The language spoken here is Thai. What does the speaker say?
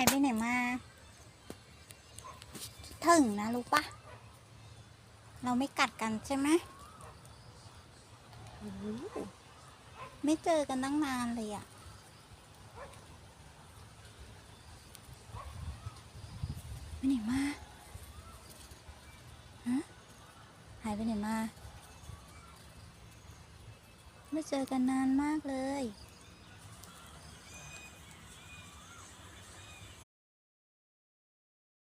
ายไปไหนมาคิดถึงนะรู้ปะเราไม่กัดกันใช่ไหมโอ้โหไม่เจอกันตั้งนานเลยอะไปไหนมาฮะหายไปไหนมาไม่เจอกันนานมากเลย